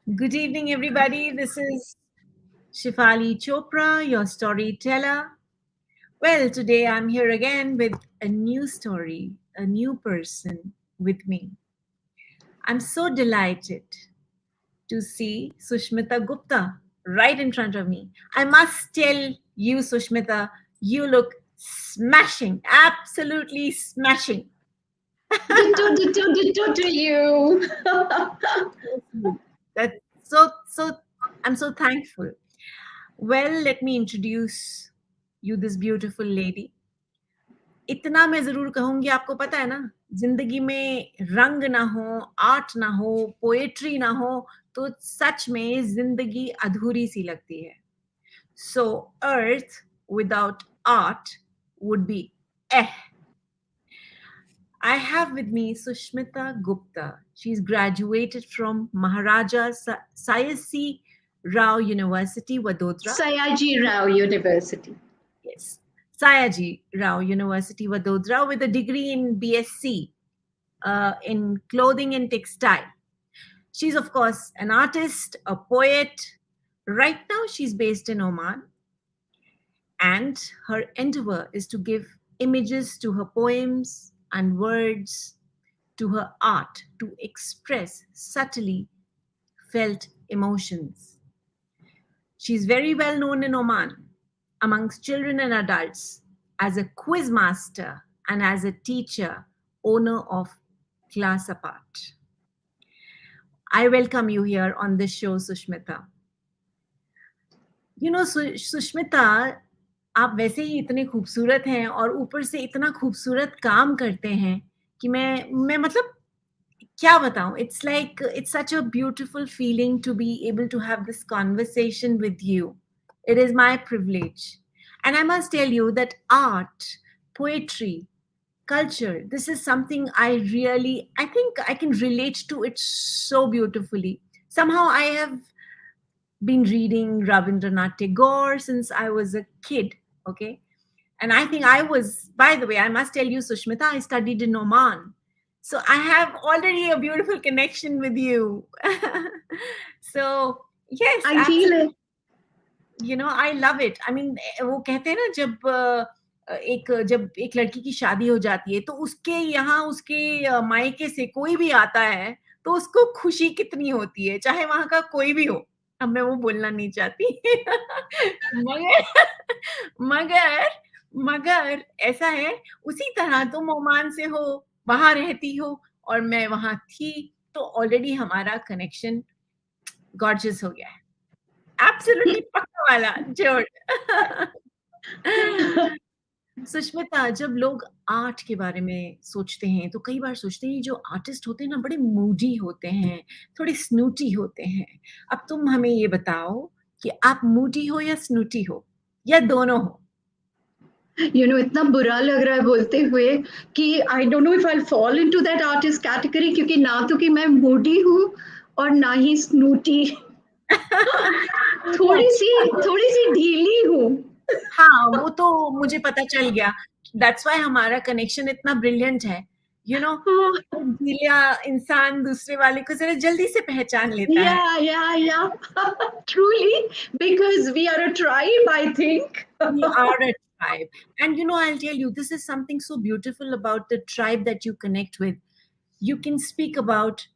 Good evening, everybody. This is Shefali Chopra, your storyteller. Well, today I'm here again with a new story, a new person with me. I'm so delighted to see Sushmita Gupta right in front of me. I must tell you, Sushmita, you look smashing, absolutely smashing. Ditto to you. That's so I'm so thankful. Well, let me introduce you this beautiful lady. इतना मैं ज़रूर कहूँगी आपको पता है ना, ज़िंदगी में रंग ना हो, आर्ट ना हो, पोएट्री ना हो, तो सच में ज़िंदगी अधूरी-सी लगती है. So earth without art would be eh. I have with me Sushmita Gupta. She's graduated from Maharaja Sayasi Rao University, Vadodara. Sayaji Rao University. Yes. Sayaji Rao University, Vadodara, with a degree in BSc in clothing and textile. She's, of course, an artist, a poet. Right now, she's based in Oman, and her endeavor is to give images to her poems and words to her art to express subtly felt emotions. She's very well known in Oman amongst children and adults as a quiz master and as a teacher, owner of Class Apart. I welcome you here on this show, Sushmita. Sushmita, आप वैसे ही इतने खूबसूरत हैं और ऊपर से इतना खूबसूरत काम करते हैं कि मैं मतलब क्या बताऊं, it's such a beautiful feeling to be able to have this conversation with you. It is my privilege. And I must tell you that art, poetry, culture, this is something I think I can relate to it so beautifully. Somehow I have been reading Rabindranath Tagore since I was a kid, okay? And I think by the way, I must tell you, Sushmita, I studied in Oman. So I have already a beautiful connection with you. So, yes, I feel absolutely. it. I love it. I mean, वो कहते हैं ना, जब एक लड़की की शादी हो जाती है तो उसके यहाँ उसके मायके से कोई भी आता है तो उसको खुशी कितनी होती है, चाहे वहां का कोई भी हो. अब मैं वो बोलना नहीं चाहती. मगर मगर मगर ऐसा है, उसी तरह तुम ओमान से हो, वहां रहती हो और मैं वहां थी, तो ऑलरेडी हमारा कनेक्शन गॉर्जियस हो गया है. एब्सोल्युटली पक्का वाला जोड़. सुष्मिता, जब लोग आर्ट के बारे में सोचते हैं तो कई बार सोचते हैं जो आर्टिस्ट होते हैं ना, बड़े मूडी होते हैं, थोड़े स्नूटी होते हैं. अब तुम हमें ये बताओ कि आप मूडी हो या स्नूटी हो या दोनों हो? इतना बुरा लग रहा है बोलते हुए कि I don't know if I fall into that artist category, क्योंकि ना तो कि मैं मूडी हूँ और ना ही स्नूटी. थोड़ी सी ढीली हूँ. हाँ, वो तो मुझे पता चल गया. दैट्स व्हाई हमारा कनेक्शन इतना ब्रिलियंट है. ढीला इंसान दूसरे वाले को जरा जल्दी से पहचान लेता है. Yeah. Truly, because we are a tribe, I think. We are a tribe. And I'll tell you, this is something so beautiful about the tribe that you connect with. You can speak about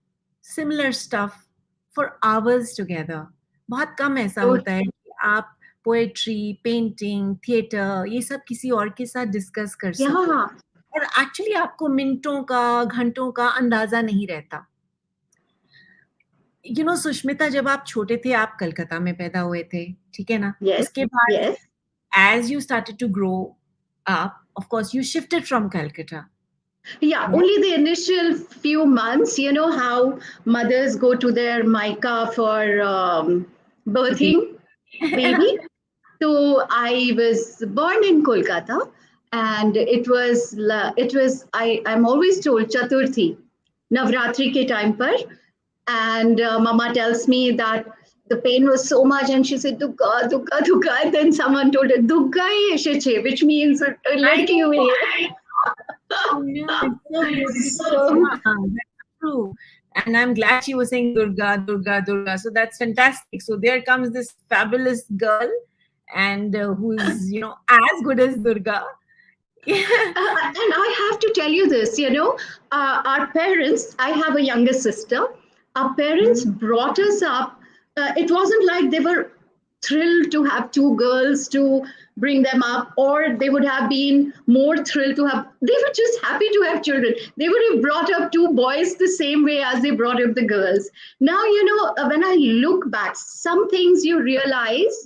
similar stuff for hours together. बहुत कम ऐसा होता है कि आप poetry, painting, theatre ये सब किसी और के साथ डिस्कस कर सको. Yeah. और एक्चुअली आपको मिनटों का, घंटों का अंदाजा नहीं रहता. सुष्मिता, जब आप छोटे थे, आप कलकत्ता में पैदा हुए थे, ठीक है ना? Yes. उसके बाद Yes. as you started to grow up, of course, you shifted from Calcutta. Yeah, Right? only the initial few months, you know how mothers go to their Mica for birthing baby. So I was born in Kolkata, and I'm always told Chaturthi, Navratri ke time par, and Mama tells me that the pain was so much, and she said Dukka, Dukka, Dukka. And then someone told her Dukka hi esheche, which means ladki hui hai. I know, it's so beautiful. So Yeah, that's true. And I'm glad she was saying Durga, Durga, Durga. So that's fantastic. So there comes this fabulous girl, and who's as good as Durga. Yeah. And I have to tell you this, our parents, I have a younger sister, our parents Mm. brought us up. It wasn't like they were thrilled to have two girls to bring them up, or they would have been more thrilled to have, they were just happy to have children. They would have brought up two boys the same way as they brought up the girls. Now, when I look back, some things you realize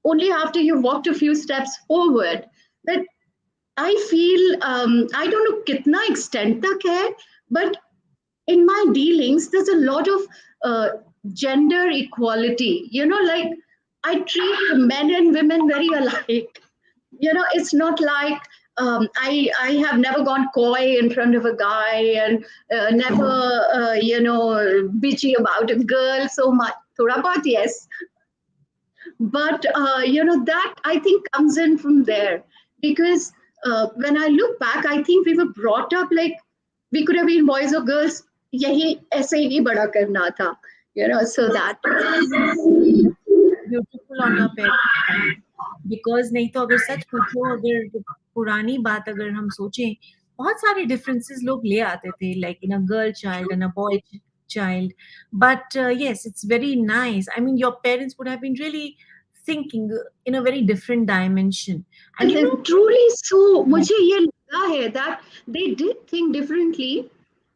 only after you've walked a few steps forward, that I feel I don't know कितना extent तक है, but in my dealings there's a lot of uh, gender equality. Like I treat men and women very alike. It's not like I have never gone coy in front of a guy and never bitchy about a girl so much. थोड़ा बहुत yes, but that I think comes in from there, because when I look back, I think we were brought up like we could have been boys or girls, यही ऐसे ही बड़ा करना था, so that. Beautiful on your parents, because नहीं तो अगर सच पूछो, अगर पुरानी बात अगर हम सोचें, बहुत सारे डिफरेंसेस लोग ले आते थे, like in a girl child and a boy child. But yes, it's very nice. I mean, your parents would have been really thinking in a very different dimension. And Truly so, मुझे ये लगा है that they did think differently,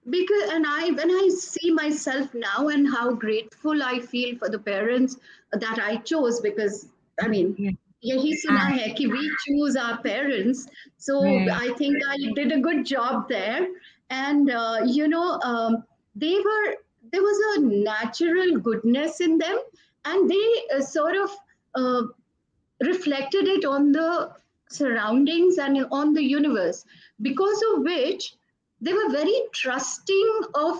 because and I when I see myself now and how grateful I feel for the parents that I chose, because I mean yeah, यही सुना है कि we choose our parents, so right. I think I did a good job there. And they were there was a natural goodness in them, and they sort of uh, reflected it on the surroundings and on the universe, because of which they were very trusting of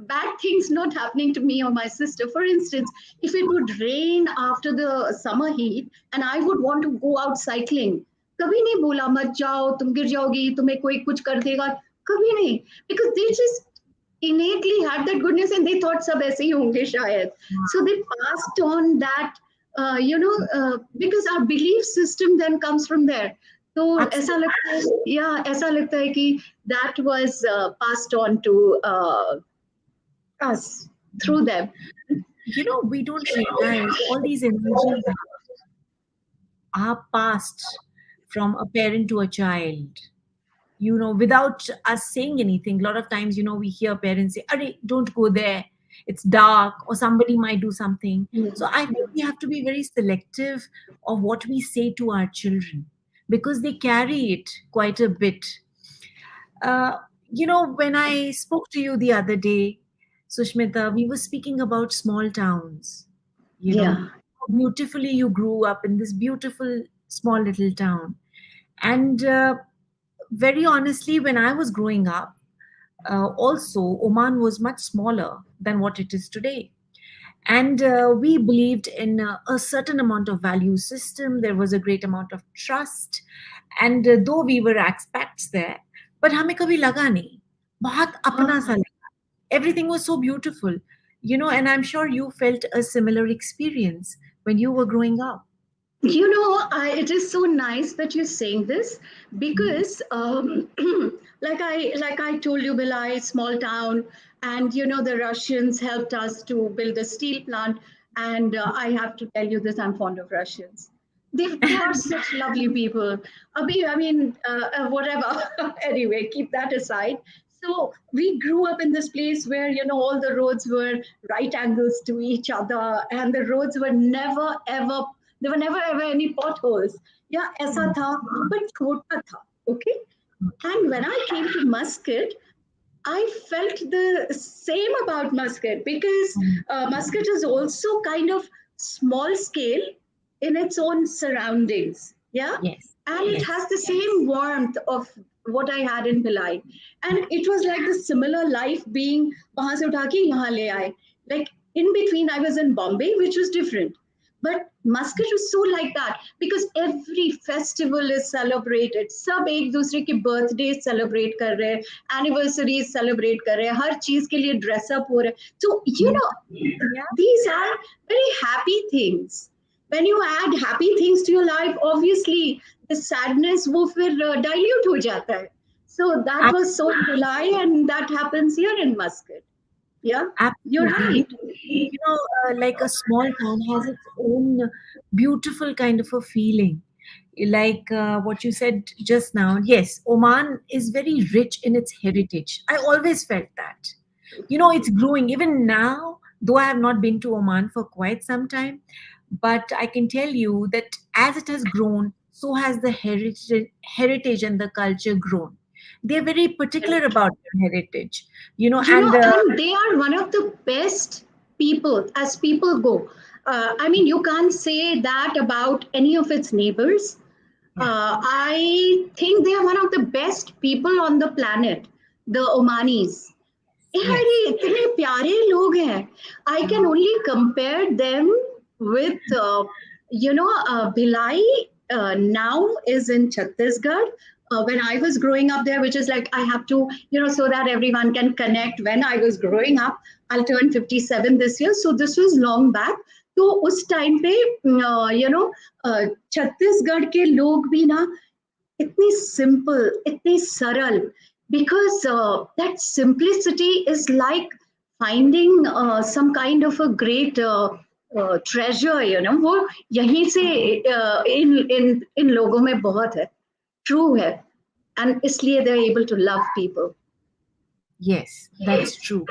bad things not happening to me or my sister. For instance, if it would rain after the summer heat and I would want to go out cycling, कभी नहीं बोला मत जाओ तुम गिर जाओगी तुम्हें कोई कुछ कर देगा, कभी नहीं, because they just innately had that goodness and they thought सब ऐसे ही होंगे शायद. So they passed on that, because our belief system then comes from there. तो ऐसा लगता है, ऐसा लगता है कि that was passed on to us through them. We don't realize all these energies are passed from a parent to a child, without us saying anything. A lot of times, we hear parents say, "Arey, don't go there. It's dark," or somebody might do something. So I think we have to be very selective of what we say to our children, because they carry it quite a bit. Uh, when I spoke to you the other day, Sushmita, we were speaking about small towns. Yeah. How beautifully you grew up in this beautiful small little town. And very honestly, when I was growing up, also Oman was much smaller than what it is today. And we believed in a certain amount of value system. There was a great amount of trust. And though we were expats there, but हमें कभी लगा नहीं, बहुत अपना सा लगा. Everything was so beautiful, and I'm sure you felt a similar experience when you were growing up. It is so nice that you're saying this, because like I told you, Bilai, small town, and the Russians helped us to build a steel plant. And I have to tell you this: I'm fond of Russians. They are such lovely people. I mean, whatever. Anyway, keep that aside. So we grew up in this place where all the roads were right angles to each other, and the roads were never ever, there were never ever any potholes. Yeah, ऐसा था, but छोटा था. Okay. And when I came to Muscat, I felt the same about Muscat, because Muscat is also kind of small scale in its own surroundings. Yeah. Yes. And it has the same warmth of what I had in Bhilai. And it was like the similar life being, wahan se utha ke yahan le aaye. Like in between, I was in Bombay, which was different. But Muscat is so like that because every festival is celebrated. सब एक दूसरे के birthday celebrate कर रहे हैं, anniversaries celebrate कर रहे हैं, हर चीज के लिए dress up हो रहे हैं. So you Yeah, know, yeah, these are very happy things. When you add happy things to your life, obviously the sadness वो फिर dilute हो जाता है. So that was so in July, and that happens here in Muscat. Yeah, you're absolutely. right. Like a small town has its own beautiful kind of a feeling. Like what you said just now, yes, Oman is very rich in its heritage. I always felt that. It's growing even now, though I have not been to Oman for quite some time. But I can tell you that as it has grown, so has the heritage and the culture grown. They're very particular about their heritage, and And they are one of the best people as people go. I mean, you can't say that about any of its neighbors. yeah, I think they are one of the best people on the planet, the Omanis. यार yes. ये इतने प्यारे लोग हैं. I can only compare them with Bhilai now is in Chhattisgarh. When I was growing up there, which is like I have to, so that everyone can connect. When I was growing up, I'll turn 57 this year, so this was long back. तो उस time पे छत्तीसगढ़ के लोग भी ना इतनी simple, इतनी सरल, because that simplicity is like finding some kind of a great treasure, वो यहीं से इन लोगों में बहुत है, true है, and इसलिए they're able to love people. Yes, that's true.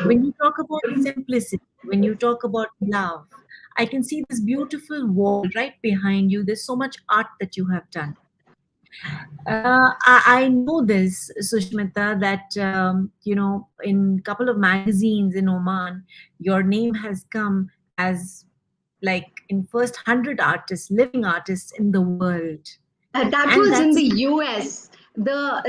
When you talk about simplicity, when you talk about love, I can see this beautiful wall right behind you. There's so much art that you have done. I know this, Sushmita, that in a couple of magazines in Oman, your name has come as like in first 100 artists, living artists in the world, That and was in that's the US. The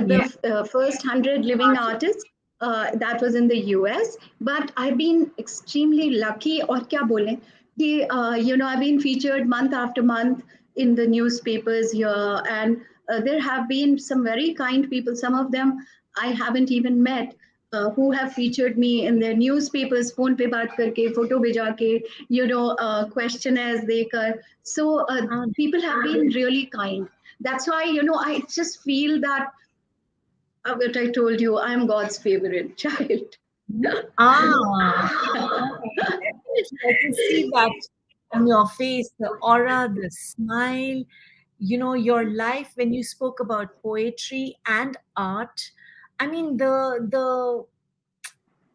yeah, first 100 living artists, that was in the US. But I've been extremely lucky, or kya bole, I've been featured month after month in the newspapers here, and there have been some very kind people. Some of them I haven't even met. Who have featured me in their newspapers, phone pe baat karke, photo bheja ke, questionnaires dekar. So um, people have been really kind. That's why, I just feel that what I told you, I'm God's favorite child. ah, definitely. I can see that on your face, the aura, the smile, your life when you spoke about poetry and art. I mean, the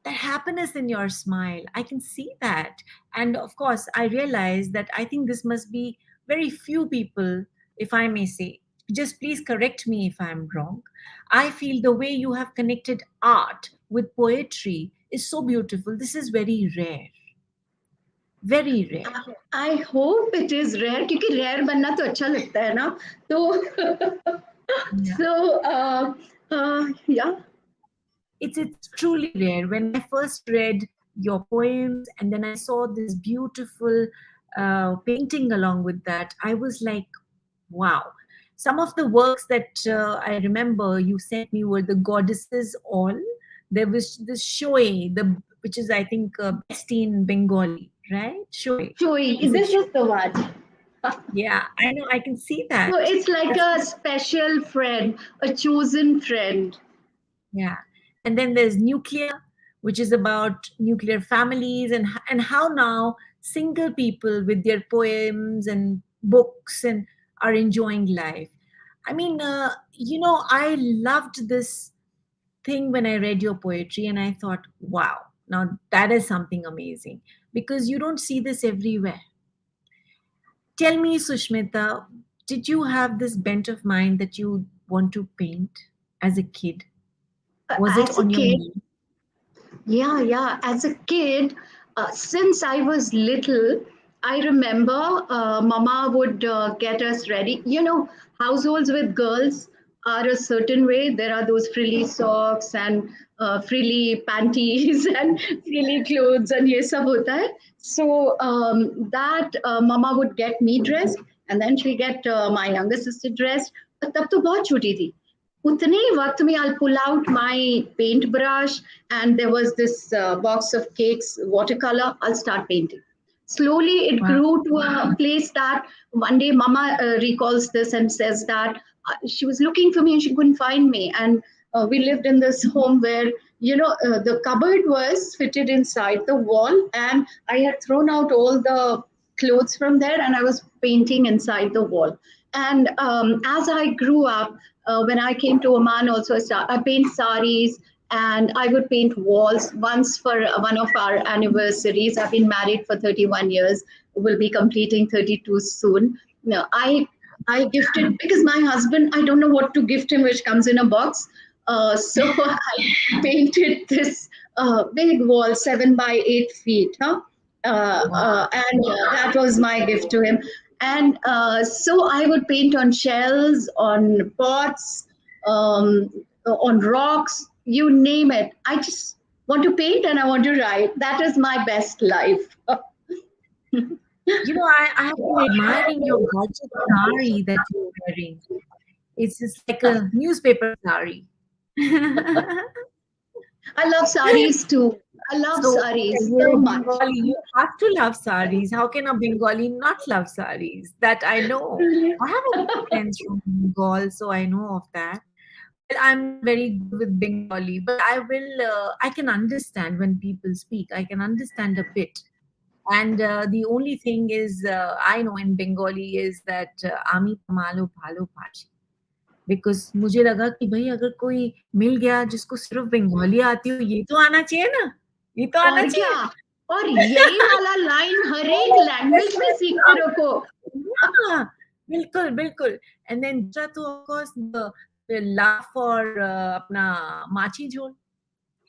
that happiness in your smile, I can see that. And of course, I realize that I think this must be very few people, if I may say. Just please correct me if I'm wrong. I feel the way you have connected art with poetry is so beautiful. This is very rare, very rare. I hope it is rare क्योंकि rare बनना तो अच्छा लगता है ना. तो Yeah. so yeah. It's truly rare. When I first read your poems and then I saw this beautiful painting along with that, I was like, wow. Some of the works that I remember you sent me were the goddesses all. There was this shoy, which is I think best in Bengali, right? Shoy. Joey, Is it? this is the one. Yeah, I know. I can see So that. it's like That's a special friend, a chosen friend. Yeah. And then there's nuclear, which is about nuclear families and how now single people with their poems and books and are enjoying life. I mean, I loved this thing when I read your poetry and I thought, wow, now that is something amazing because you don't see this everywhere. Tell me, Sushmita, did you have this bent of mind that you want to paint as a kid? Was it As a on your kid, mind? yeah. As a kid, since I was little, I remember Mama would get us ready. Households with girls are a certain way. There are those frilly socks and frilly panties and frilly clothes and ये सब होता है. So that mama would get me dressed and then she'll get my younger sister dressed. तब तो बहुत छोटी थी. उतने ही वक्त में I'll pull out my paintbrush and there was this box of cakes, watercolor. I'll start painting. Slowly it Wow. grew to a place that one day mama recalls this and says that she was looking for me and she couldn't find me. And we lived in this home where, the cupboard was fitted inside the wall and I had thrown out all the clothes from there and I was painting inside the wall. And as I grew up, when I came to Oman, also I paint saris and I would paint walls. Once for one of our anniversaries, I've been married for 31 years. Will be completing 32 soon. No, I gifted because my husband, I don't know what to gift him, which comes in a box. So I painted this big wall, 7 by 8 feet, huh? Wow. And that was my gift to him. And so I would paint on shells, on pots, on rocks, you name it. I just want to paint and I want to write. That is my best life. I have been admiring your gorgeous sari that you're wearing. It's just like a newspaper sari. I love saris too. I love So saris you're so a much. Bengali, you have to love saris. How can a Bengali not love saris? That I know. I have a few friends from Bengal, so I know of that. Well, I'm not very good with Bengali, but I can understand when people speak. I can understand a bit. And the only thing is, I know in Bengali is that Ami Tamalo Palo Pashi. Because मुझे लगा कि भाई अगर कोई मिल गया जिसको सिर्फ बंगाली आती हो ये तो आना चाहिए ना, ये तो आना और क्या, चाहिए. और यही वाला लाइन हर एक लैंग्वेज में सीखते रखो. Yeah, बिल्कुल बिल्कुल. And then दूसरा तो of course the love for अपना माची झोल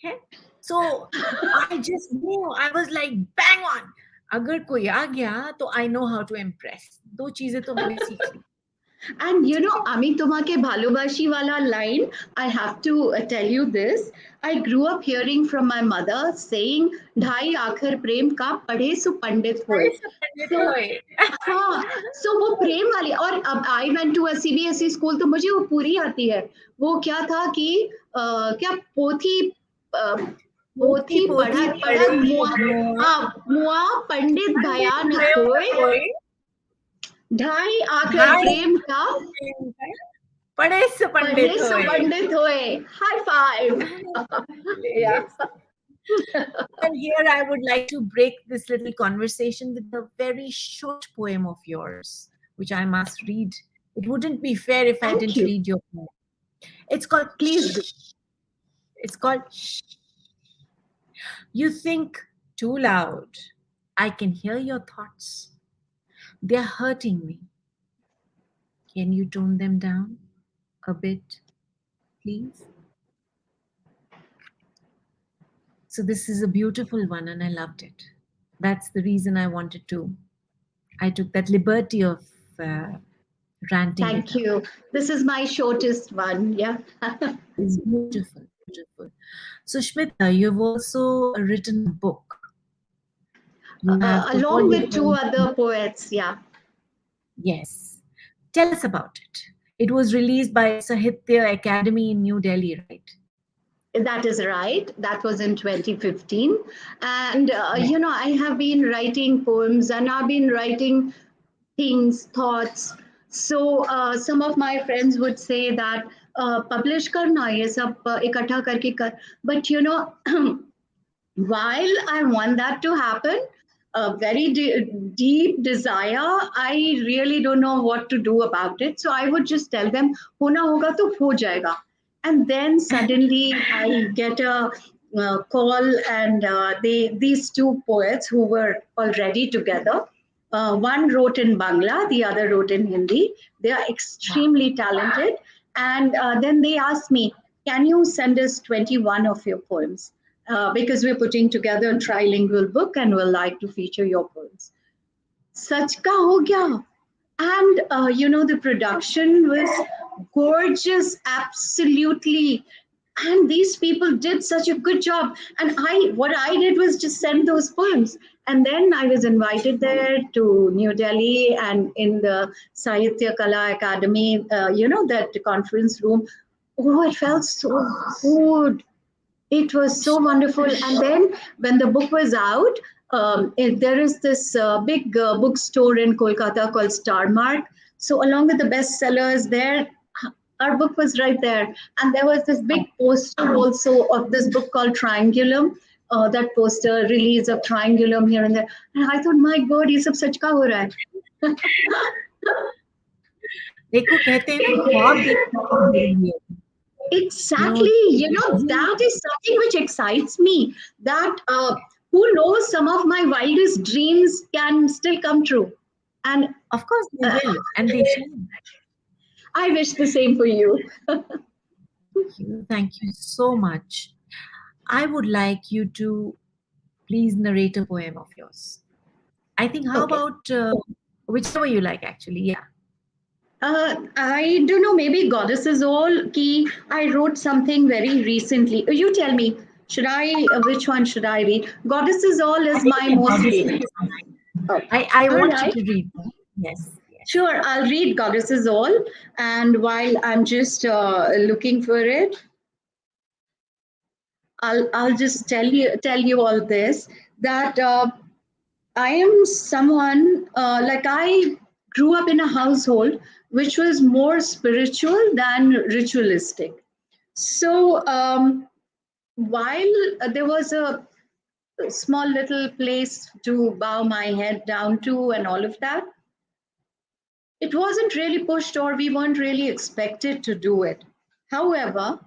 है. So I just knew, I was like bang on. अगर कोई आ गया तो I know how to impress. दो चीजें तो मैंने सीख ली. And আমি তোমাকে ভালোবাসি wala line, I have to tell you this. I grew up hearing from my mother saying, ढाई आखर प्रेम का पढ़े सो पंडित होए. So हाँ, so वो प्रेम वाली. और अब I went to a CBSE school तो मुझे वो पूरी आती है. वो क्या था कि क्या पोथी पोथी पढ़ा पढ़ा मुआ पंडित भया न कोई, ढाई आकर प्रेम का पढ़े सो पंडित होए. High five. Yeah. And here I would like to break this little conversation with a very short poem of yours, which I must read. It wouldn't be fair if I didn't read your poem. It's called Please Do. It's called Shh. You think too loud. I can hear your thoughts. They're hurting me. Can you tone them down a bit, please? So this is a beautiful one and I loved it. That's the reason I took that liberty of ranting. Thank you. This is my shortest one. Yeah. It's beautiful, beautiful. Sushmita, you've also written a book. Along with 2 other poets. Yeah. Yes. Tell us about it. It was released by Sahitya Academy in New Delhi, right? That is right. That was in 2015. And, I have been writing poems and I've been writing things, thoughts. So some of my friends would say that publish karna, ye sab ikatha karke kar. But, while I want that to happen, a very deep desire, I really don't know what to do about it. So I would just tell them, hona hoga to ho jayega. And then suddenly I get a call and these 2 poets who were already together, one wrote in Bangla, the other wrote in Hindi. They are extremely talented. And then they asked me, can you send us 21 of your poems? Because we're putting together a trilingual book and we'll like to feature your poems. Sach ka ho gaya. And, the production was gorgeous, absolutely And these people did such a good job. And what I did was just send those poems. And then I was invited there to New Delhi, and in the Sahitya Kala Academy, that conference room. Oh, it felt so good. It was so wonderful. And then when the book was out, there is this big bookstore in Kolkata called Starmark. So along with the bestsellers there, our book was right there. And there was this big poster also of this book called Triangulum. That poster, release of Triangulum here and there. And I thought, my God, ये सब सच का हो रहा है. देखो कहते हैं ना ख्वाब देखना जरूरी है. You know, Exactly. That is something which excites me. That who knows, some of my wildest dreams can still come true. And of course they uh, will, and they should. I wish the same for you. Thank you so much. I would like you to please narrate a poem of yours. I think, how Okay. about whichever you like, actually? Yeah. I don't know, maybe Goddesses All Key. I wrote something very recently. You tell me, which one should I read? Goddesses All I is think my yeah, most Goddesses favorite. is fine. Okay. I All want you right. to read that. Yes, yes. Sure, I'll read Goddesses All. And while I'm just looking for it, I'll just tell you all this, that I am someone, like, I grew up in a household which was more spiritual than ritualistic. So while there was a small little place to bow my head down to and all of that, it wasn't really pushed, or we weren't really expected to do it. However,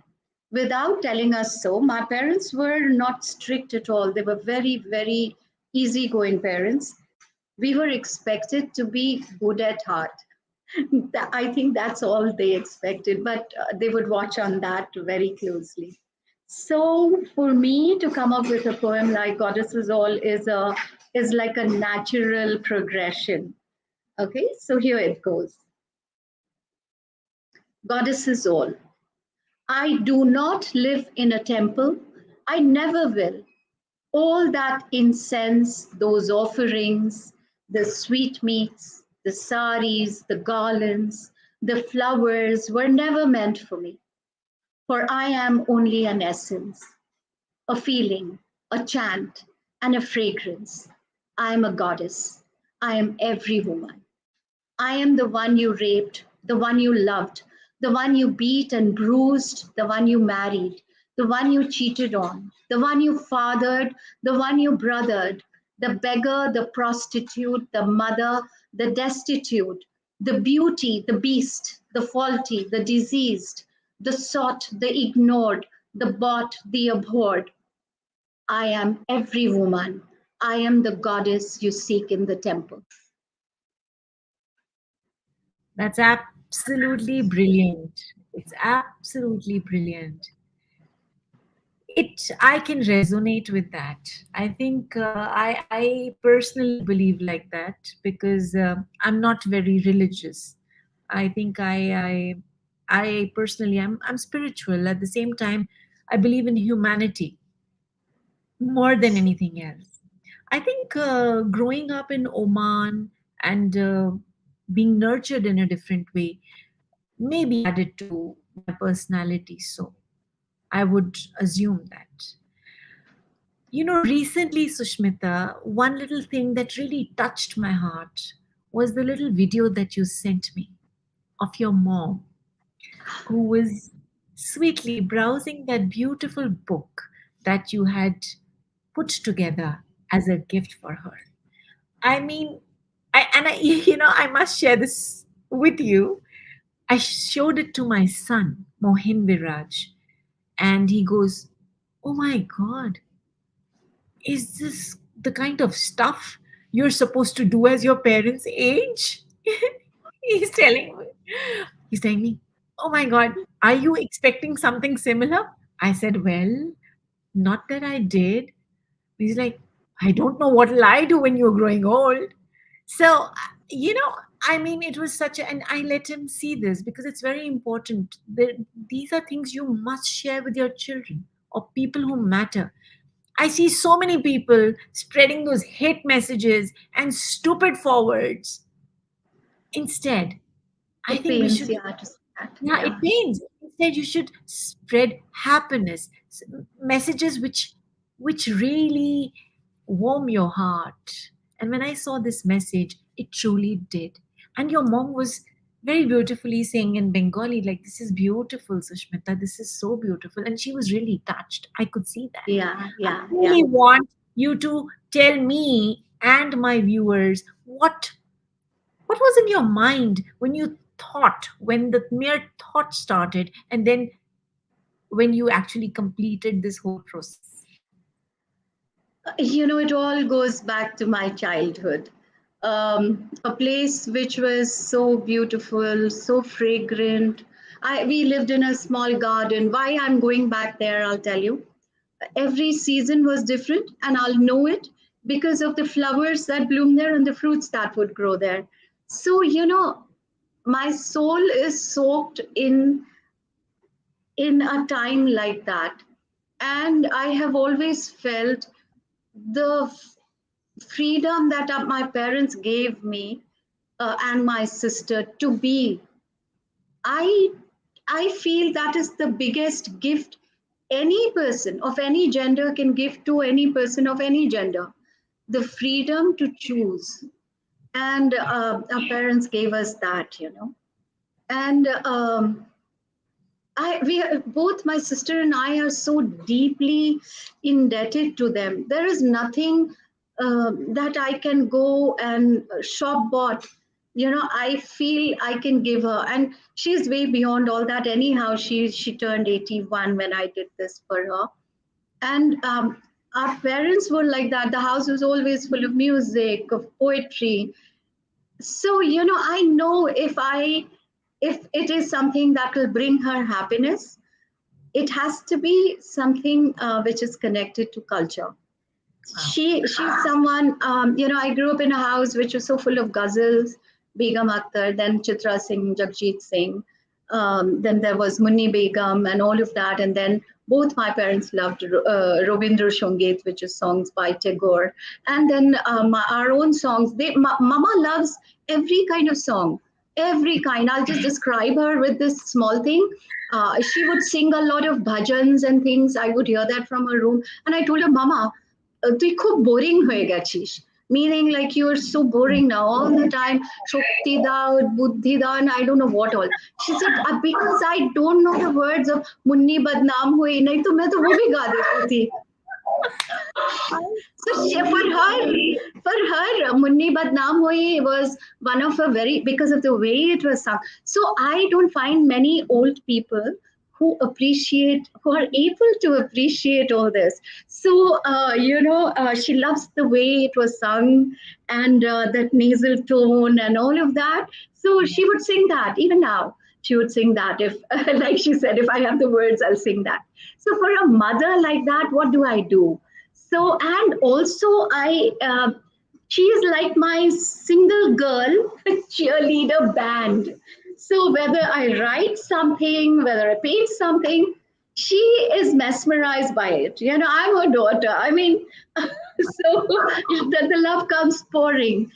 without telling us so, my parents were not strict at all. They were very, very easygoing parents. We were expected to be good at heart. I think that's all they expected, but they would watch on that very closely. So for me to come up with a poem like Goddesses All is like a natural progression. Okay, so here it goes. Goddesses All. I do not live in a temple. I never will. All that incense, those offerings, the sweetmeats, the saris, the garlands, the flowers were never meant for me, for I am only an essence, a feeling, a chant, and a fragrance. I am a goddess. I am every woman. I am the one you raped, the one you loved, the one you beat and bruised, the one you married, the one you cheated on, the one you fathered, the one you brothered, the beggar, the prostitute, the mother, the destitute, the beauty, the beast, the faulty, the diseased, the sought, the ignored, the bought, the abhorred. I am every woman. I am the goddess you seek in the temple. That's absolutely brilliant. It's absolutely brilliant. I can resonate with that. I think I personally believe like that because I'm not very religious. I think I personally I'm spiritual. At the same time, I believe in humanity more than anything else. I think growing up in Oman and being nurtured in a different way maybe added to my personality. So I would assume that. You know, recently, Sushmita, one little thing that really touched my heart was the little video that you sent me of your mom, who was sweetly browsing that beautiful book that you had put together as a gift for her. I mean, I must share this with you. I showed it to my son, Mohin Viraj, and he goes, "Oh my God, is this the kind of stuff you're supposed to do as your parents' age?" he's telling me, he's telling me, "Oh my God, are you expecting something similar?" I said, "Well, not that I did." He's like, "I don't know what will I do when you're growing old." So I mean, it was such a, and I let him see this because it's very important. These are things you must share with your children or people who matter. I see so many people spreading those hate messages and stupid forwards. Instead, I It think we pains, should, yeah, to see that. yeah, it Yeah. pains. Instead, you should spread happiness, messages which really warm your heart. And when I saw this message, it truly did. And your mom was very beautifully saying in Bengali, like, "This is beautiful, Sushmita. This is so beautiful." And she was really touched. I could see that. Yeah, I yeah, yeah. really want you to tell me and my viewers what was in your mind when you thought, when the mere thought started, and then when you actually completed this whole process? It all goes back to my childhood. A place which was so beautiful, so fragrant. We lived in a small garden. Why I'm going back there, I'll tell you. Every season was different, and I'll know it because of the flowers that bloom there and the fruits that would grow there. So, my soul is soaked in a time like that. And I have always felt the freedom that my parents gave me and my sister to be. I I feel that is the biggest gift any person of any gender can give to any person of any gender, the freedom to choose. And our parents gave us that. And both my sister and I are so deeply indebted to them. There is nothing that I can go and shop bought. I feel I can give her, and she's way beyond all that. Anyhow, she turned 81 when I did this for her, and our parents were like that. The house was always full of music, of poetry. So I know if it is something that will bring her happiness, it has to be something which is connected to culture. Wow. She's someone, I grew up in a house which was so full of ghazals, Begum Akhtar, then Chitra Singh, Jagjit Singh, then there was Munni Begum and all of that, and then both my parents loved Robindra Sangeet, which is songs by Tagore, and then our own songs. Mama loves every kind of song, every kind. I'll just describe her with this small thing. She would sing a lot of bhajans and things. I would hear that from her room, and I told her, Mama, তুই খুব boring হয়ে গেছিস, meaning like you are so boring now all the time, shakti dao, buddhi dao, and I don't know what all. She said, because I don't know the words of munni badnaam hui nahi to main to wo bhi ga deti thi. So for her, Munni Badnaam Hui was one of a very, because of the way it was sung. So I don't find many old people who are able to appreciate all this. So, she loves the way it was sung and that nasal tone and all of that. So she would sing that even now. She would sing that if, like she said, if I have the words, I'll sing that. So for a mother like that, what do I do? So, and also she is like my single girl cheerleader band. So whether I write something, whether I paint something, she is mesmerized by it. I'm her daughter. I mean, so the love comes pouring.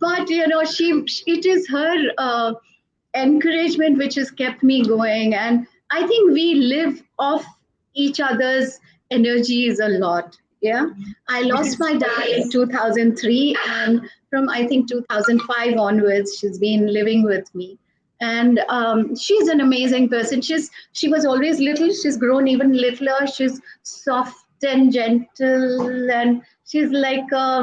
But it is her encouragement which has kept me going, and I think we live off each other's energies a lot. Yeah, I It lost is. my dad in 2003, and from I think 2005 onwards she's been living with me, and she's an amazing person. She was always little, she's grown even littler. She's soft and gentle, and she's like a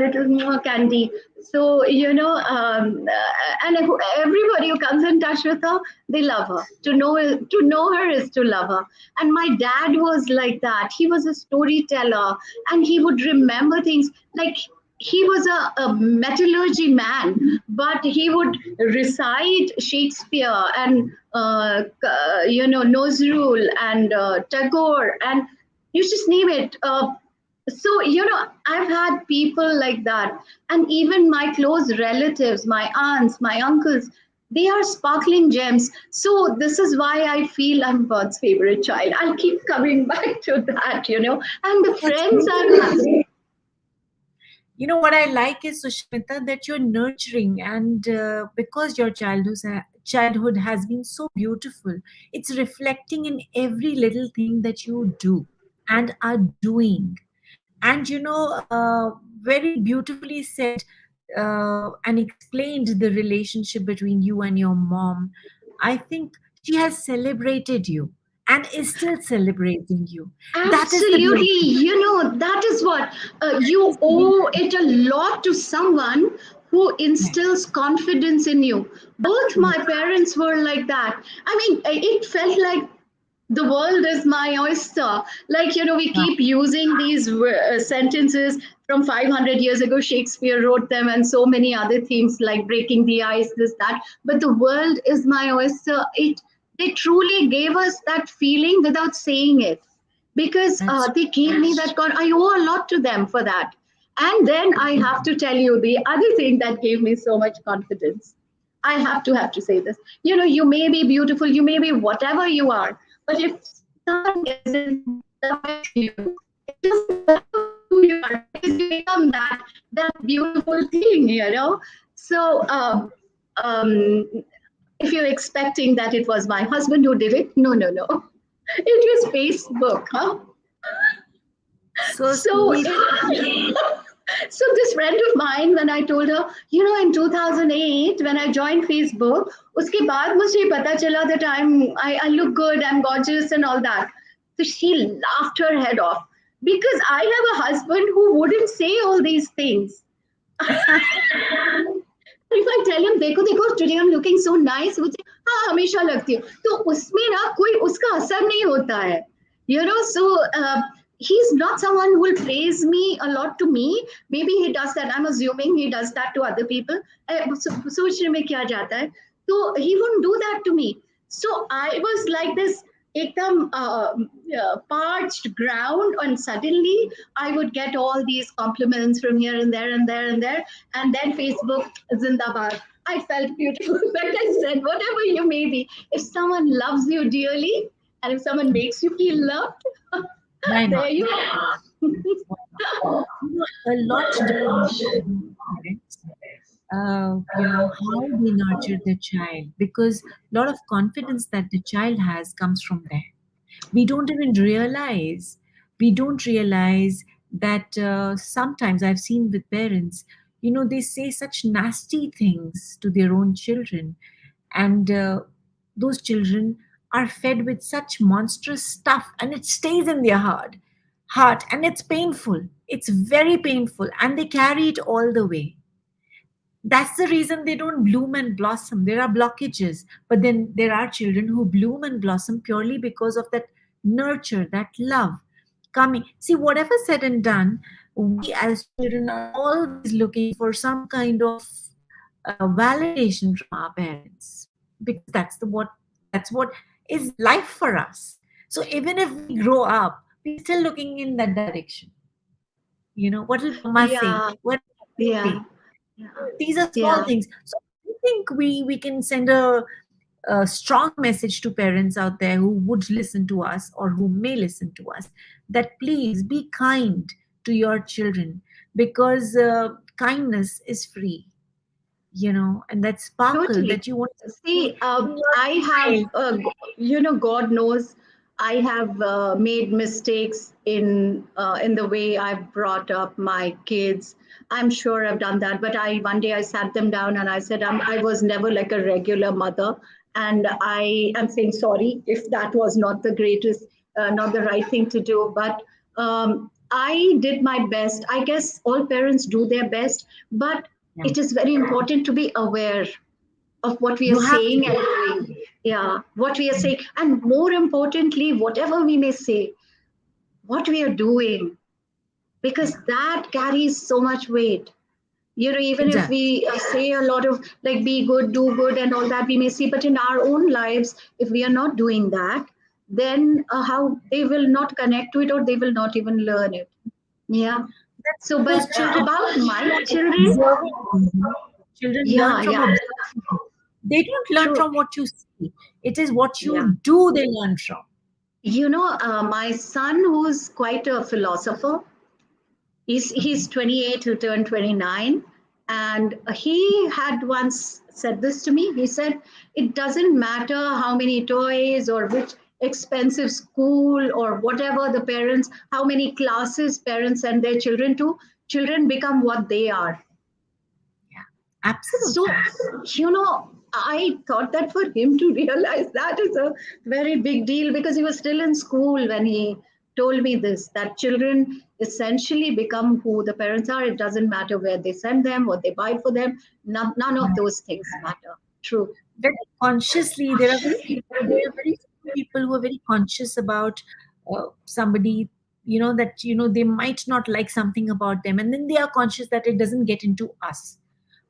little more candy. So and everybody who comes in touch with her, they love her. To know her is to love her. And my dad was like that. He was a storyteller, and he would remember things like he was a metallurgy man, but he would recite Shakespeare and Nozrul and Tagore, and you just name it. So, I've had people like that. And even my close relatives, my aunts, my uncles, they are sparkling gems. So, this is why I feel I'm God's favorite child. I'll keep coming back to that. And the That's friends I've beautiful. had. You know what I like is, Sushmita, that you're nurturing, and because your childhood has been so beautiful, it's reflecting in every little thing that you do and are doing. And very beautifully said, and explained the relationship between you and your mom. I think she has celebrated you and is still celebrating you. That is the Absolutely. beauty. That is what That you is the owe beauty. it a lot to someone who Yes, instills confidence in you. Both true. my parents were like that. I mean, it felt like the world is my oyster. Like, we Wow. keep using these sentences from 500 years ago. Shakespeare wrote them, and so many other themes like breaking the ice, this, that. But the world is my oyster. They truly gave us that feeling without saying it, because That's they gave me that. I owe a lot to them for that. And then I have to tell you the other thing that gave me so much confidence. I have to say this. You may be beautiful, you may be whatever you are, but if someone isn't love with you, it doesn't matter who you are, because you become that beautiful thing. So um, if you're expecting that it was my husband who did it, no, no, no. It was Facebook, huh? so So, sweet. so this friend of mine, when I told her, in 2008, when I joined Facebook, उसके बाद मुझे पता चला that I look good, I'm gorgeous, and all that. So she laughed her head off, because I have a husband who wouldn't say all these things. If I tell him, देखो देखो, today I'm looking so nice, वो बोलते, हाँ हमेशा लगती हूँ, तो उसमें ना कोई उसका असर नहीं होता है. So he's not someone who will praise me a lot to me. Maybe he does that, I'm assuming he does that to other people. सोचने में क्या जाता है, तो he wouldn't do that to me. So I was like this ekdam parched ground, and suddenly I would get all these compliments from here and there and there and there. And then Facebook, Zindabad. I felt beautiful. Like I said, whatever you may be, if someone loves you dearly and if someone makes you feel loved, Why there not? you are. A lot depends on parents, how they nurture their child, because a lot of confidence that the child has comes from there. We don't even realize, we don't realize that sometimes I've seen with parents, they say such nasty things to their own children, and those children are fed with such monstrous stuff, and it stays in their heart, and it's painful, it's very painful, and they carry it all the way. That's the reason they don't bloom and blossom. There are blockages, but then there are children who bloom and blossom purely because of that nurture, that love coming. See, whatever said and done, we as children are always looking for some kind of validation from our parents, because that's what is life for us. So even if we grow up, we're still looking in that direction. What will mama say? Yeah, What will yeah, say? yeah, These are small yeah. things. So I think we can send a strong message to parents out there who would listen to us or who may listen to us, that please be kind to your children, because kindness is free, and that sparkle Totally. that you want to see See, in your I have, child. God knows, I have made mistakes in the way I've brought up my kids. I'm sure I've done that, but I one day I sat them down and I said, I was never like a regular mother, and I am saying sorry if that was not the greatest, not the right thing to do. But I did my best. I guess all parents do their best, but Yeah. it is very important to be aware of what we are You have to saying be. and doing. Yeah, what we are saying. And more importantly, whatever we may say, what we are doing, because that carries so much weight. Even It if does. we say a lot of like be good, do good, and all that we may see, but in our own lives, if we are not doing that, then how they will not connect to it, or they will not even learn it. Yeah. That's So, but because children about learn my from children, observing. Children learn yeah, from yeah, observing. They don't learn true. from what you see. It is what Yeah. you do they learn from. My son, who's quite a philosopher, he's Okay. 28, who turned 29, and he had once said this to me. He said, "It doesn't matter how many toys or which expensive school or whatever the parents, how many classes parents send their children to. Children become what they are." Yeah. So, Absolutely. I thought that for him to realize that is a very big deal, because he was still in school when he told me this, that children essentially become who the parents are. It doesn't matter where they send them, what they buy for them. None of those things matter. True. Very consciously, there are very few people who are very conscious about somebody, that they might not like something about them, and then they are conscious that it doesn't get into us.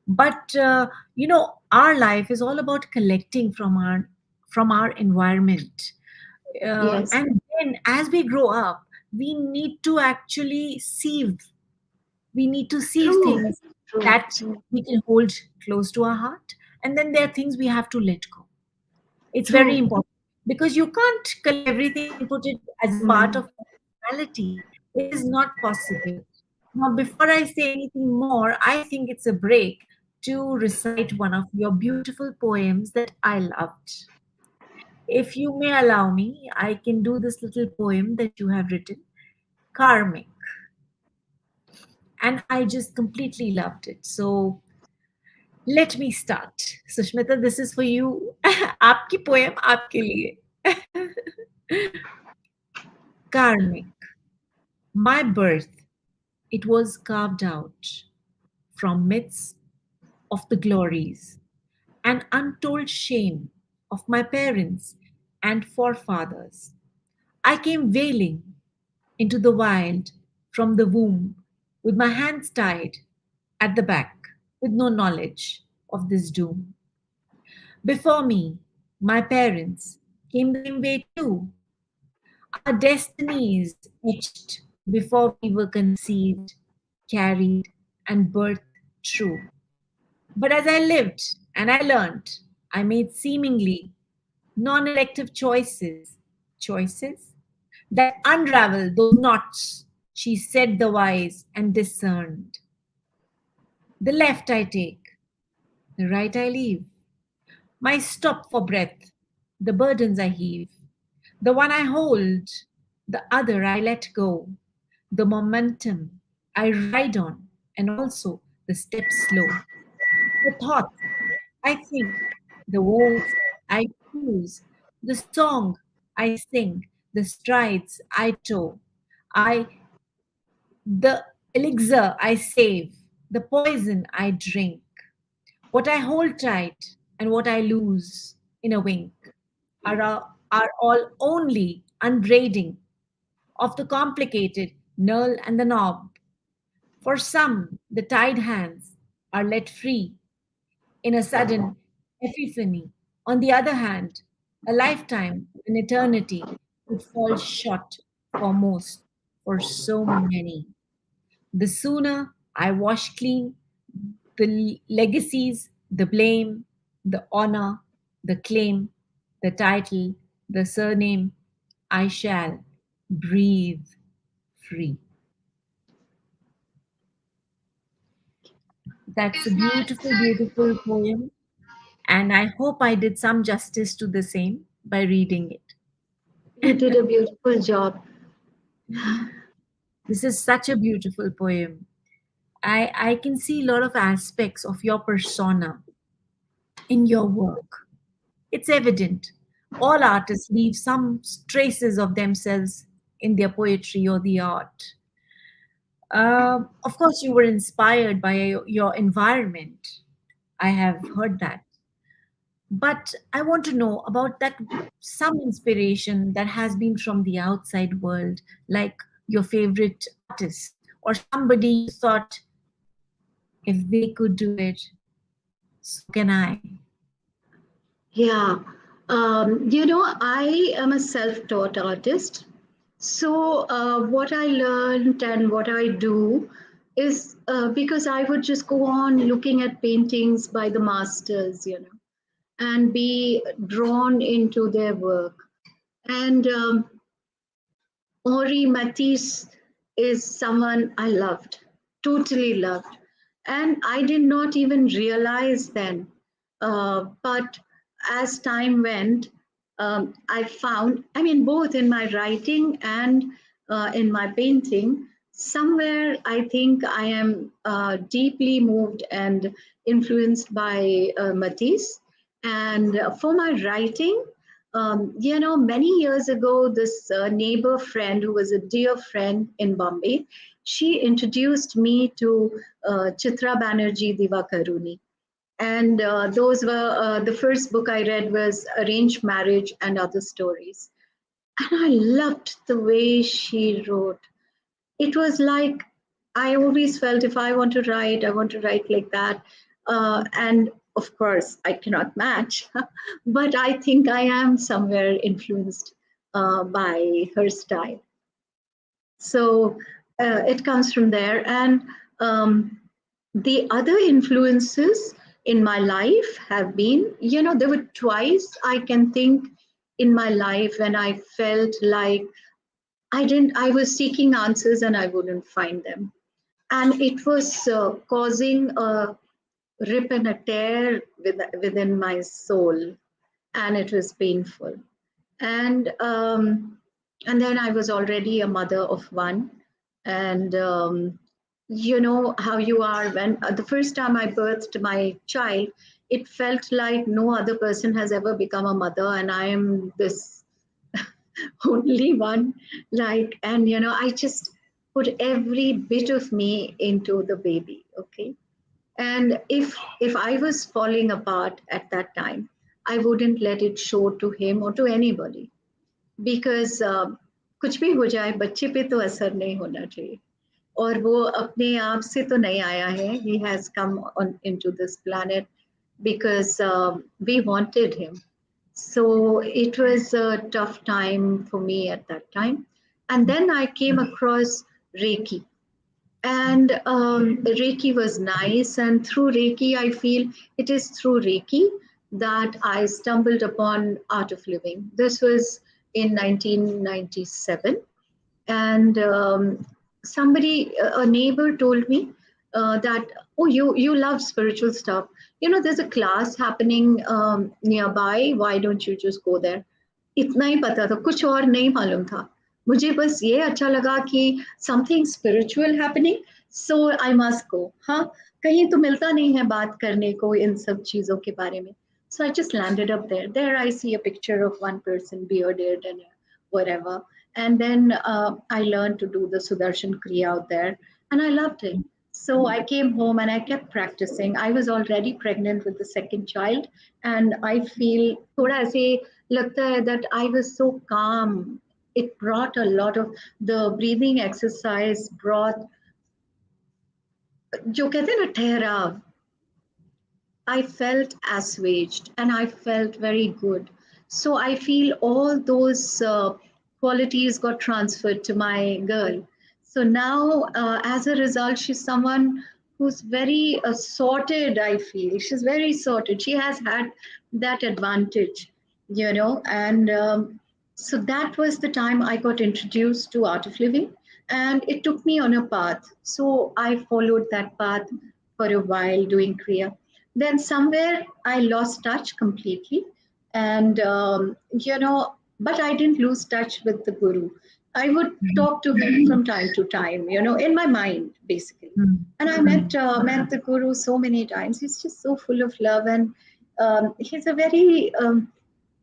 But our life is all about collecting from our environment, Yes. and then as we grow up, we need to actually sieve True. things True. that True. we can hold close to our heart, and then there are things we have to let go. It's very True. important, because you can't collect everything and put it as a part Mm. of personality. It is not possible. Now, before I say anything more, I think it's a break to recite one of your beautiful poems that I loved. If you may allow me, I can do this little poem that you have written, Karmic, and I just completely loved it. So let me start. Sushmita, this is for you. आपकी poem आपके लिए. Karmic. My birth, it was carved out from myths of the glories and untold shame of my parents and forefathers. I came wailing into the wild from the womb with my hands tied at the back with no knowledge of this doom. Before me, my parents came the same way too. Our destinies etched before we were conceived, carried, and birthed true. But as I lived and I learned, I made seemingly non elective choices that unravel those knots, she said the wise and discerned. The left I take, the right I leave. My stop for breath, the burdens I heave. The one I hold, the other I let go. The momentum I ride on, and also the steps slow. The thoughts I think, the words I choose, the song I sing, the strides I tow. I the elixir I save, the poison I drink, what I hold tight and what I lose in a wink are all only unbraiding of the complicated knurl and the knob. For some, the tied hands are let free in a sudden epiphany. On the other hand, a lifetime, an eternity, would fall short for most, for so many. The sooner I wash clean the legacies, the blame, the honor, the claim, the title, the surname, I shall breathe free. That's a beautiful, beautiful poem, and I hope I did some justice to the same by reading You it. did a beautiful job. This is such a beautiful poem. I can see a lot of aspects of your persona in your work. It's evident. All artists leave some traces of themselves in their poetry or the art. Of course, you were inspired by your environment. I have heard that. But I want to know about that some inspiration that has been from the outside world, like your favorite artist or somebody you thought, if they could do it, so can I. Yeah. I am a self taught artist. So, what I learned and what I do is because I would just go on looking at paintings by the masters, and be drawn into their work. And Henri Matisse is someone I loved, totally loved. And I did not even realize then. But as time went, I found, I mean, both in my writing and in my painting, somewhere I think I am deeply moved and influenced by Matisse. And for my writing, many years ago, this neighbor friend who was a dear friend in Bombay, she introduced me to Chitra Banerjee Divakaruni. And those were the first book I read was Arranged Marriage and Other Stories. And I loved the way she wrote. It was like I always felt if I want to write, I want to write like that. And of course, I cannot match, but I think I am somewhere influenced by her style. So it comes from there. And the other influences in my life have been, there were twice I can think in my life when I felt like I was seeking answers and I wouldn't find them. And it was causing a rip and a tear within my soul. And it was painful. And and then I was already a mother of one. And you know how you are when the first time I birthed my child, it felt like no other person has ever become a mother, and I am this only one. Like, and I just put every bit of me into the baby. Okay, and if I was falling apart at that time, I wouldn't let it show to him or to anybody, because कुछ भी हो जाए बच्चे पे तो असर नहीं होना चाहिए, और वो अपने आप से तो नहीं आया है. He has come on into this planet because we wanted him. So it was a tough time for me at that time. And then I came across Reiki. And Reiki was nice. And through Reiki, I feel it is through Reiki that I stumbled upon Art of Living. This was in 1997. And somebody, a neighbor told me that, oh, you love spiritual stuff. There's a class happening nearby. Why don't you just go there? इतना ही पता था, कुछ और नहीं मालूम था. मुझे बस ये अच्छा लगा कि something spiritual happening, so I must go. हाँ, कहीं तो मिलता नहीं है बात करने को इन सब चीजों के बारे में. So I just landed up there. There I see a picture of one person bearded and whatever. And then I learned to do the Sudarshan Kriya out there, and I loved it. So I came home and I kept practicing. I was already pregnant with the second child, and I feel thoda ऐसे लगता है that I was so calm. It brought a lot of the breathing exercise brought जो कहते हैं ना ठहराव. I felt assuaged and I felt very good. So I feel all those qualities got transferred to my girl. So now, as a result, she's someone who's very sorted, I feel. She's very sorted. She has had that advantage, and so that was the time I got introduced to Art of Living, and it took me on a path. So I followed that path for a while doing Kriya. Then somewhere I lost touch completely, and but I didn't lose touch with the guru. I would talk to him from time to time, in my mind basically. And I met the guru so many times. He's just so full of love, and he's a very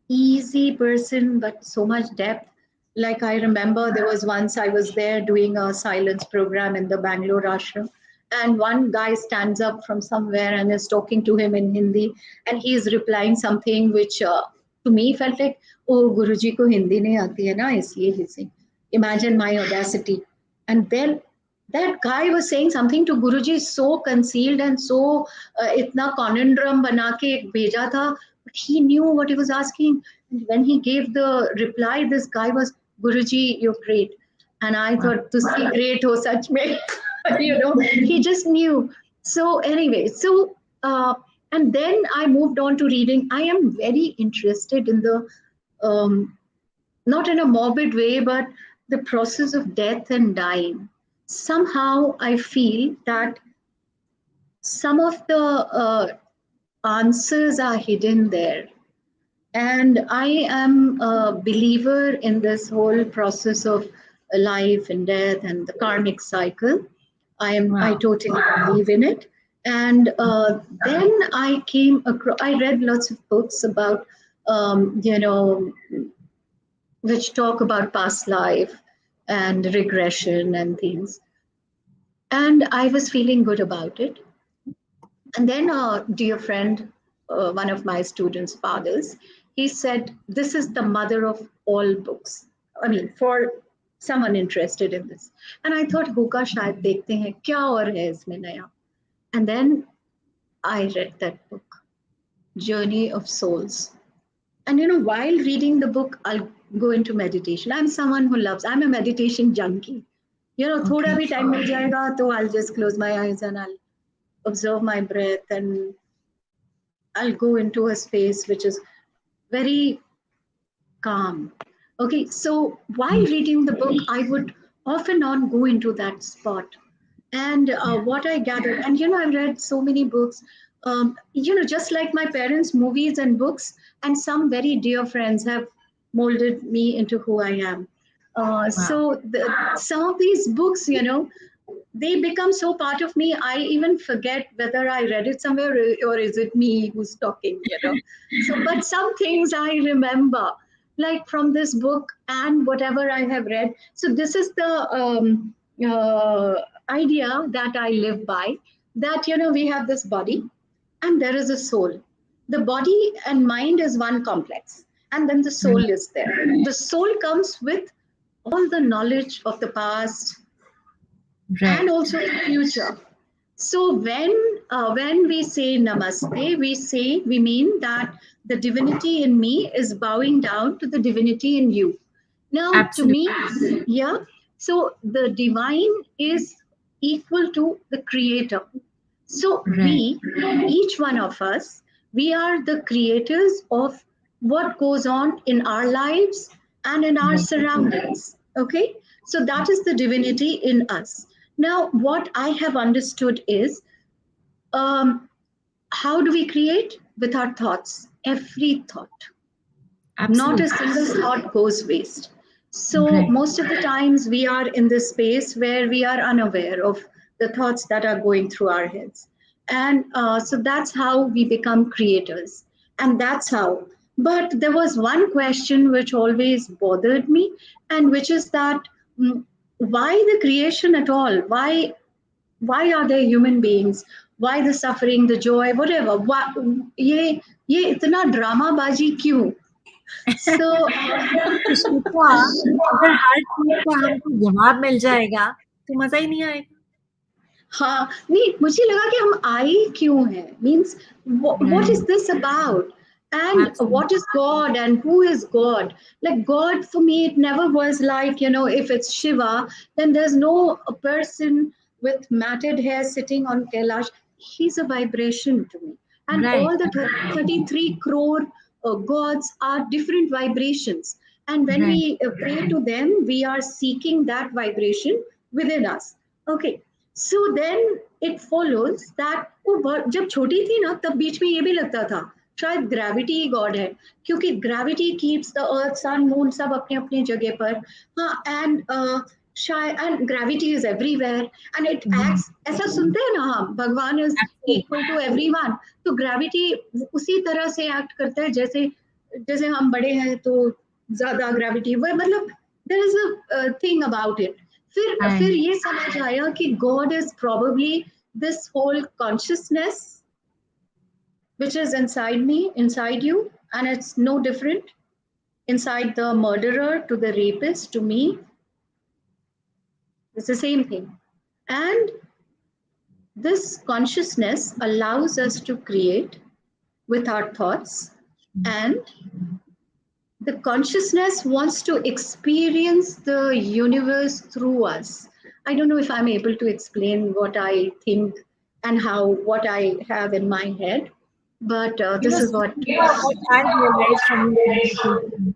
easy person, but so much depth. Like I remember there was once I was there doing a silence program in the Bangalore ashram, and one guy stands up from somewhere and is talking to him in Hindi, and he is replying something which to me felt like, oh, Guruji ko Hindi nahi aati hai na, isliye he's saying. Imagine my audacity. And then that guy was saying something to Guruji so concealed and so itna conundrum bana ke bheja tha, but he knew what he was asking. And when he gave the reply, this guy was Guruji, you're great. And I thought, to see great ho such mein, he just knew. So anyway, and then I moved on to reading. I am very interested in the, um, not in a morbid way, but the process of death and dying. Somehow I feel that some of the answers are hidden there. And I am a believer in this whole process of life and death and the karmic cycle. I Wow. totally believe in it. And then I came across, I read lots of books about, which talk about past life and regression and things. And I was feeling good about it. And then a dear friend, one of my students' fathers, he said, "This is the mother of all books." I mean, for someone interested in this. And I thought, होगा शायद देखते हैं क्या और है इसमें नया. And then I read that book, Journey of Souls. And while reading the book, I'll go into meditation. I'm someone who loves, I'm a meditation junkie. थोड़ा Okay. भी time मिल जाएगा, तो I'll just close my eyes and I'll observe my breath, and I'll go into a space which is very calm. Okay, so while reading the book, I would off and on go into that spot. And what I gathered, and I've read so many books, just like my parents, movies and books, and some very dear friends have molded me into who I am. Wow. Some of these books, they become so part of me, I even forget whether I read it somewhere, or is it me who's talking. So, but some things I remember, like from this book and whatever I have read. So this is the idea that I live by, that, we have this body and there is a soul. The body and mind is one complex, and then the soul is there. The soul comes with all the knowledge of the past and Right. also the future. So when we say namaste, we mean that the divinity in me is bowing down to the divinity in you. Now, to Absolutely. me, yeah. So the divine is equal to the creator. So Right. each one of us, we are the creators of what goes on in our lives and in our Right. surroundings. Okay, so that is the divinity in us. Now, what I have understood is, um, how do we create? With our thoughts, every thought. Not a Absolutely. single thought goes waste. So Right. most of the times we are in this space where we are unaware of the thoughts that are going through our heads. And so that's how we become creators. And that's how. But there was one question which always bothered me, and which is that, why the creation at all? Why are there human beings? Why the suffering, the joy, whatever? Why, ये इतना ड्रामाबाजी क्यों? So, Sushmita, अगर हर चीज़ का हमको जवाब मिल जाएगा, तो मज़ा ही नहीं आएगा। हाँ, नहीं, मुझे लगा कि हम आए क्यों हैं? Means, what is Right. this about? And what Absolutely. is God and who is God? Like God, for me, it never was like, if it's Shiva, then there's no a person with matted hair sitting on Kailash. He's a vibration to me. And Right. all the 33 crore gods are different vibrations. And when Right. we pray to them, we are seeking that vibration within us. Okay, so then it follows that वो जब छोटी थी ना, तब बीच में ये भी लगता था शायद ग्रेविटी ही गॉड है, क्योंकि gravity keeps the earth sun moon सब अपने अपने जगह पर. हाँ, एंड शायद and gravity is everywhere and it Mhm. Acts, ऐसा सुनते हैं ना हम, भगवान is Absolutely. Equal to everyone. तो ग्रेविटी उसी तरह से एक्ट करता है जैसे जैसे हम बड़े हैं तो ज्यादा ग्रेविटी, वो मतलब there is a thing about it. फिर Right. ये समझ आया कि god is probably this whole consciousness which is inside me, inside you, and it's no different inside the murderer to the rapist to me. It's the same thing. And this consciousness allows us to create with our thoughts, and the consciousness wants to experience the universe through us. I don't know if I'm able to explain what I think and how what I have in my head, but this is what. Sushmita, what I realized from your conversation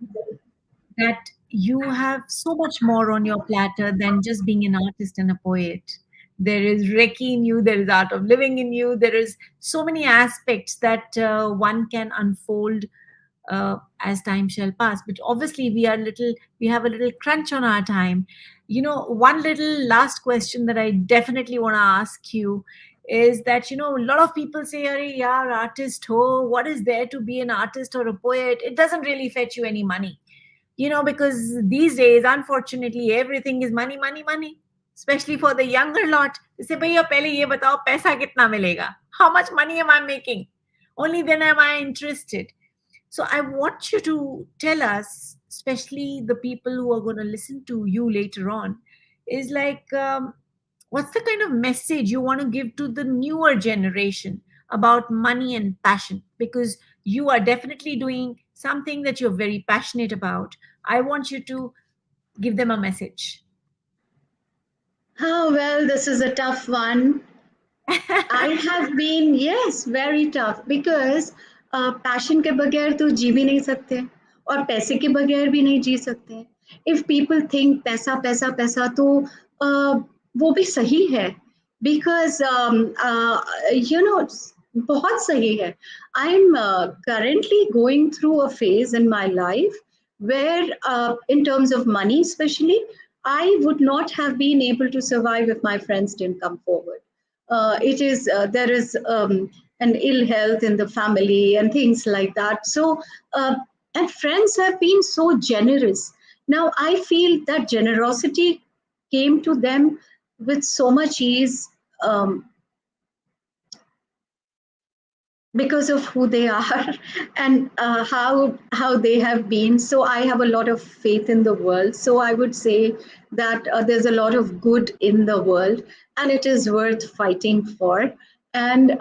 that you have so much more on your platter than just being an artist and a poet. There is Reiki in you, there is art of living in you, there is so many aspects that one can unfold as time shall pass. But obviously, we have a little crunch on our time. One little last question that I definitely want to ask you is that a lot of people say, "Arey yaar, artist ho, what is there to be an artist or a poet? It doesn't really fetch you any money." Because these days, unfortunately, everything is money, money, money. Especially for the younger lot. They say, भैया पहले ये बताओ पैसा कितना मिलेगा? How much money am I making? Only then am I interested. So I want you to tell us, especially the people who are going to listen to you later on, is like, what's the kind of message you want to give to the newer generation about money and passion? Because you are definitely doing something that you're very passionate about. I want you to give them a message. Oh, well, this is a tough one. I have been, yes, very tough because passion के बगैर तो जी भी नहीं सकते और पैसे के बगैर भी नहीं जी सकते. If people think पैसा पैसा पैसा तो वो भी सही है because बहुत सही है. I'm currently going through a phase in my life where in terms of money especially, I would not have been able to survive if my friends didn't come forward. It is there is an ill health in the family and things like that. So and friends have been so generous. Now I feel that generosity came to them with so much ease, because of who they are and how they have been. So I have a lot of faith in the world. So I would say that there's a lot of good in the world, and it is worth fighting for. And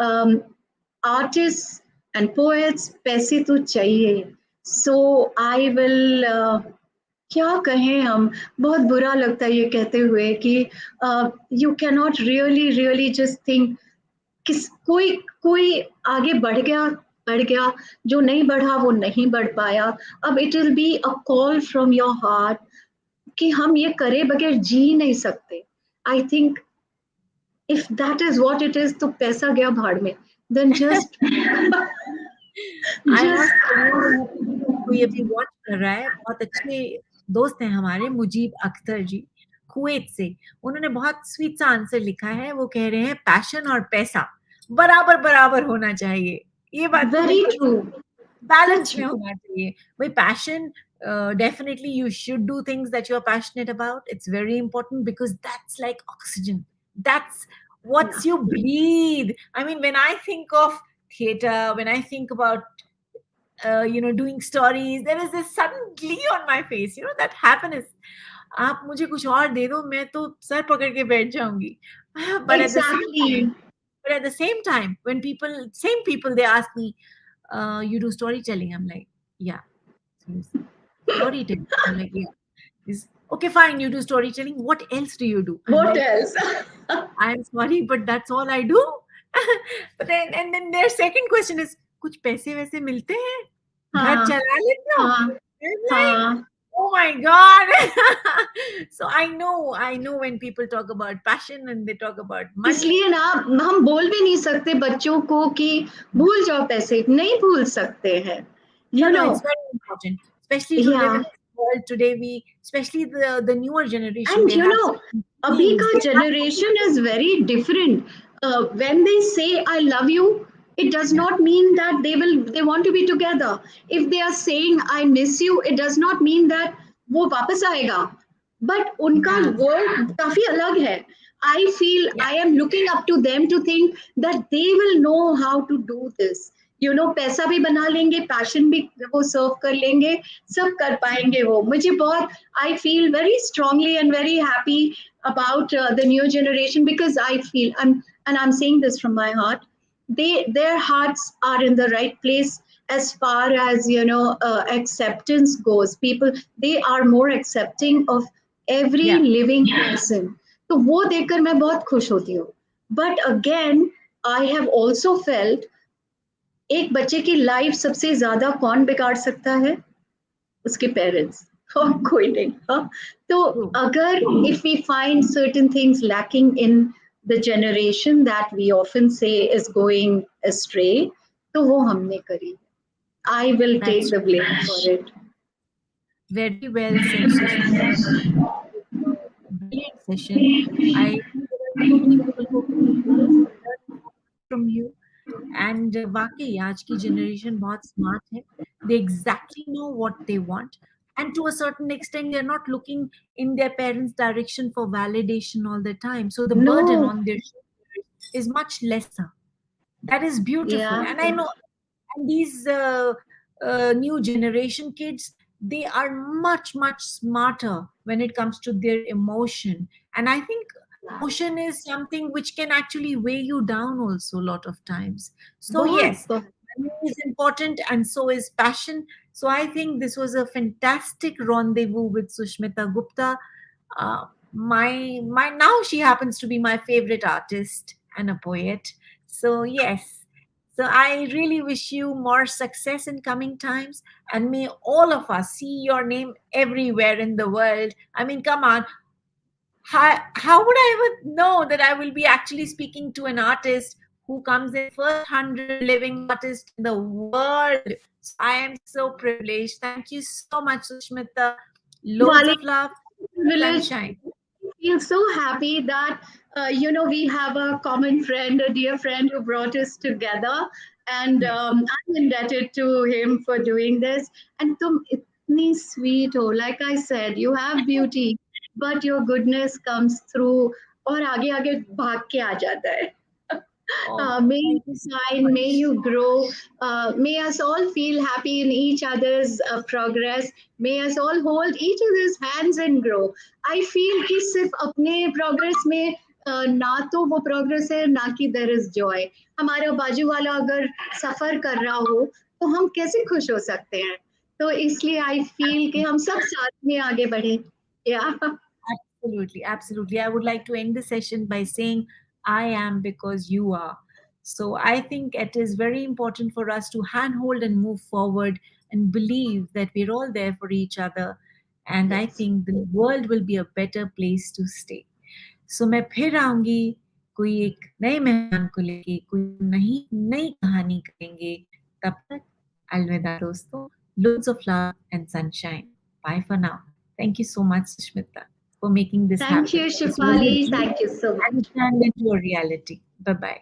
artists and poets, पैसे तो चाहिए. So I will क्या कहें हम. बहुत बुरा लगता है ये कहते हुए कि you cannot really just think किस कोई कोई आगे बढ़ गया जो नहीं बढ़ा वो नहीं बढ़ पाया. अब it will be a call from your heart कि हम ये करे बगैर जी नहीं सकते. I think if that is what it is तो पैसा गया भाड़ में. Then just I just must कोई अभी वॉच कर रहा है, बहुत अच्छे दोस्त हैं हमारे, मुजीब अख्तर जी, कुवैत से। उन्होंने बहुत स्वीट सा आंसर लिखा है, वो कह रहे हैं पैशन और पैसा बराबर-बराबर होना चाहिए। ये बात तो वेरी बिल्कुल ट्रू. बैलेंस सच में में. होना चाहिए। भाई passion definitely you should do things that you're passionate about. It's very important because that's like oxygen. That's what you breathe. I mean, when I think of theater, when I think about doing stories, there is this sudden glee on my face, that happiness. आप मुझे कुछ और दे दो, मैं तो sir पकड़ के बैठ जाऊंगी. but at the same exactly. time but at the same time, when same people, they ask me, you do storytelling? I'm like, yeah. Yes. Storytelling. I'm like, yeah. Is okay, fine, you do storytelling. What else do you do? I'm What like, else? I'm sorry, but that's all I do. But then and then their second question is, कुछ पैसे वैसे मिलते हैं? घर हाँ चला लेते हो? हाँ I'm like, हाँ. oh my God. So I know when people talk about passion and they talk about money. इसलिए ना हम बोल भी नहीं सकते बच्चों को कि भूल जाओ पैसे. नहीं भूल सकते हैं. No, You no, know, it's very important, especially to live in yeah. this world today. Especially the newer generation, And they you have know, certain abhi things. ka They have generation is very different. When they say I love you, it does yeah, not mean that they want to be together. If they are saying I miss you, it does not mean that वो वापस आएगा. But उनका yeah, world काफी अलग है. I feel yeah, I am looking up to them to think that they will know how to do this. पैसा भी बना लेंगे, पैशन भी वो सर्व कर लेंगे, सब कर पाएंगे वो. मुझे बहुत I feel very strongly and very happy about the new generation because I feel I'm saying this from my heart. Their hearts are in the right place as far as acceptance goes. People, they are more accepting of every Yeah, living person. तो वो देखकर मैं बहुत खुश होती हूँ. But again, I have also felt एक बच्चे की लाइफ सबसे ज्यादा कौन बिगाड़ सकता है? उसके पेरेंट्स, और कोई नहीं. हाँ, तो true. अगर if we find certain things lacking in the generation that we often say is going astray, तो वो हमने करी. I will take That's the blame for it. very well said, Sushmita. Brilliant session. I think there are so many people who learn from you. And वाकई आज की generation बहुत smart है. They exactly know what they want. And to a certain extent, they're not looking in their parents' direction for validation all the time. So the burden No, on their shoulders is much lesser. That is beautiful. yeah, And I know, and these new generation kids, they are much, much smarter when it comes to their emotion. And I think emotion is something which can actually weigh you down also a lot of times. So, बहुत yes, बहुत. money is important and so is passion. So, I think this was a fantastic rendezvous with Sushmita Gupta. My now she happens to be my favorite artist and a poet. So yes, so I really wish you more success in coming times, and may all of us see your name everywhere in the world. I mean, come on, how would I ever know that I will be actually speaking to an artist who comes in first 100 living artist in the world? So I am so privileged. Thank you so much, Sushmita. Loads Vale, of love, privilege. sunshine. Feel so happy that we have a common friend, a dear friend who brought us together, and Yes. I'm indebted to him for doing this. And tum itni sweet ho, like I said, you have beauty, but your goodness comes through और आगे आगे भाग के आ जाता है. Oh, May you thank you so shine, may much. you grow, may us all feel happy in each other's progress, may us all hold each other's hands and grow. I feel कि सिर्फ अपने progress में ना तो वो progress है ना कि there is joy. हमारा बाजू वाला अगर सफर कर रहा हो तो हम कैसे खुश हो सकते हैं? तो इसलिए I feel कि हम सब साथ में आगे बढ़े. Yeah. Absolutely, absolutely. I would like to end the session by saying, I am because you are. So I think it is very important for us to handhold and move forward and believe that we're all there for each other. And I Yes. think the world will be a better place to stay. So मैं फिर आऊंगी कोई एक नए मेहमान को लेके कोई नई नई कहानी करेंगे तब तक अलविदा दोस्तों loads of love and sunshine. Bye for now. Thank you so much, Sushmita, for making this Thank you, happen. This was a Shefali. dream Thank you so and much. it turned into a reality. Bye bye.